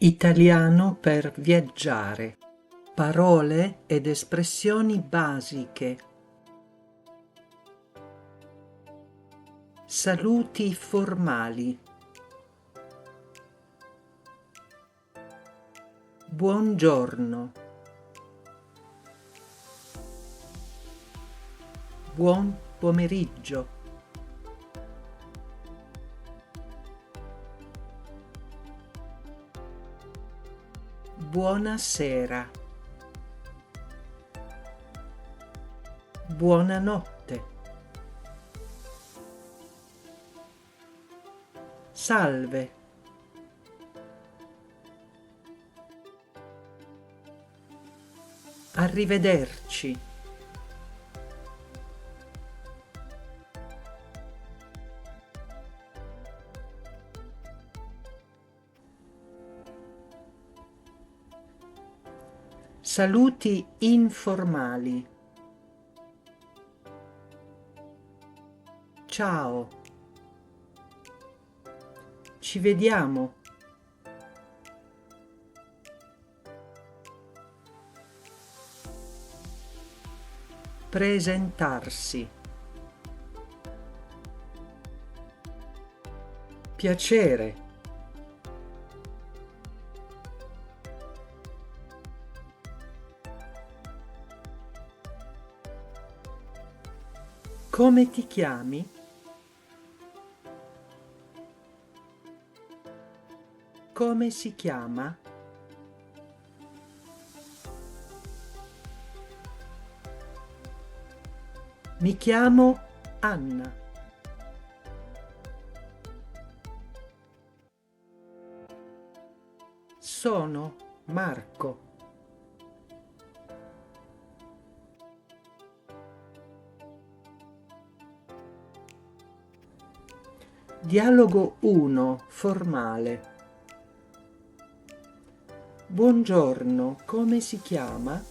Italiano per viaggiare. Parole ed espressioni basiche. Saluti formali. Buongiorno. Buon pomeriggio. Buonasera. Buonanotte. Salve. Arrivederci. Saluti informali. Ciao. Ci vediamo. Presentarsi. Piacere. Come ti chiami? Come si chiama? Mi chiamo Anna. Sono Marco. Dialogo 1, formale. Buongiorno, come si chiama?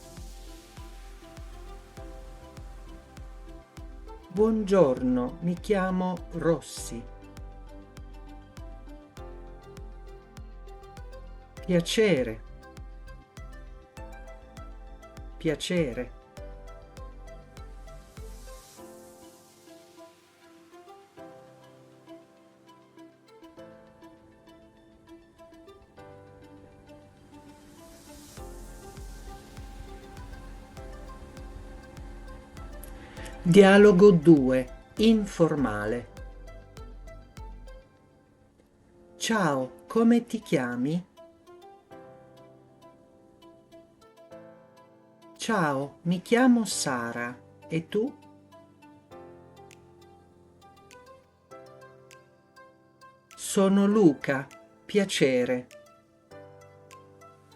Buongiorno, mi chiamo Rossi. Piacere. Piacere. Dialogo 2, informale. Ciao, come ti chiami? Ciao, mi chiamo Sara. E tu? Sono Luca. Piacere.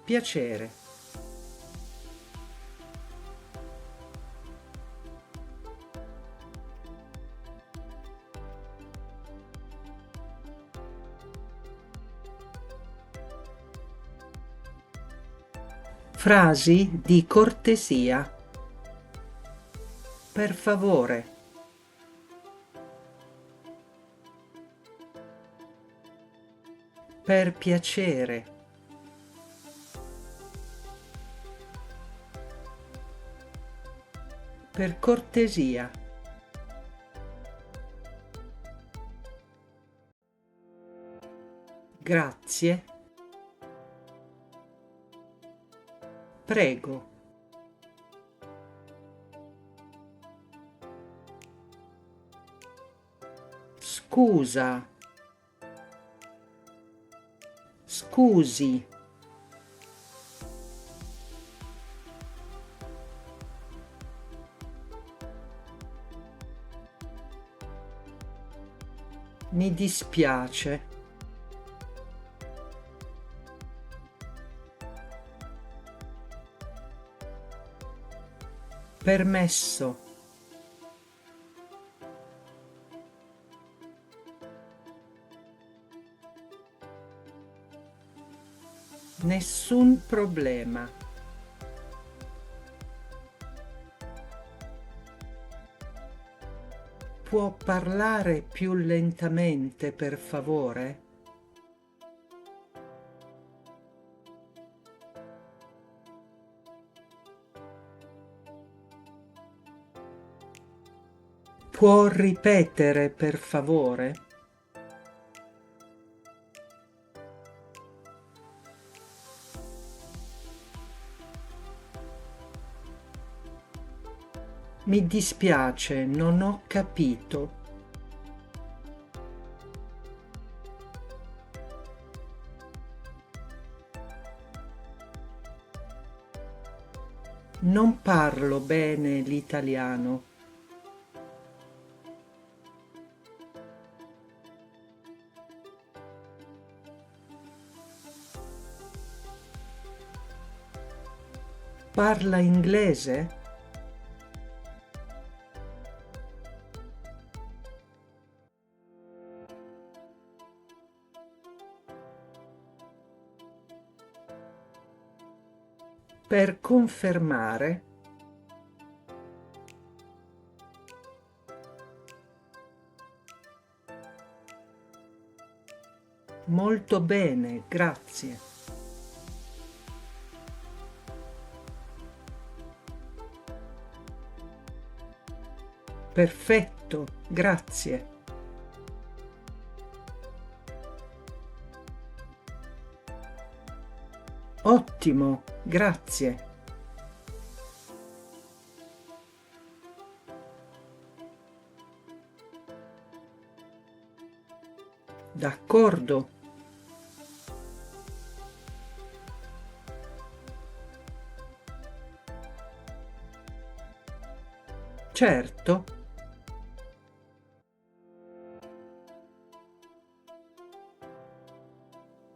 Piacere. Frasi di cortesia. Per favore. Per piacere. Per cortesia. Grazie. Prego. Scusa. Scusi. Mi dispiace. Permesso. Nessun problema. Può parlare più lentamente, per favore? Può ripetere per favore? Mi dispiace, non ho capito. Non parlo bene l'italiano. Parla inglese? Per confermare, molto bene, grazie. Perfetto, grazie. Ottimo, grazie. D'accordo. Certo.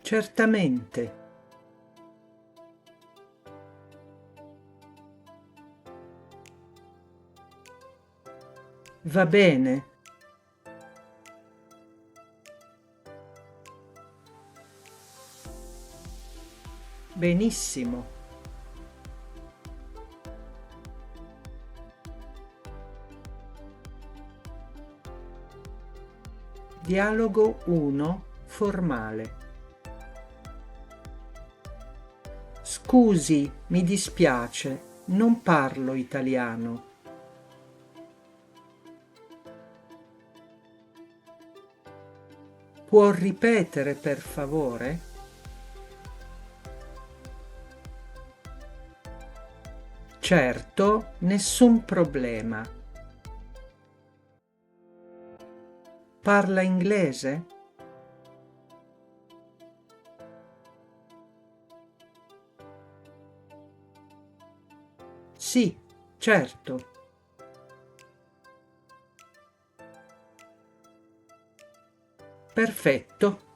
Certamente. Va bene. Benissimo. Dialogo 1 formale. Scusi, mi dispiace, non parlo italiano. Può ripetere per favore? Certo, nessun problema. Parla inglese? Sì, certo. Perfetto.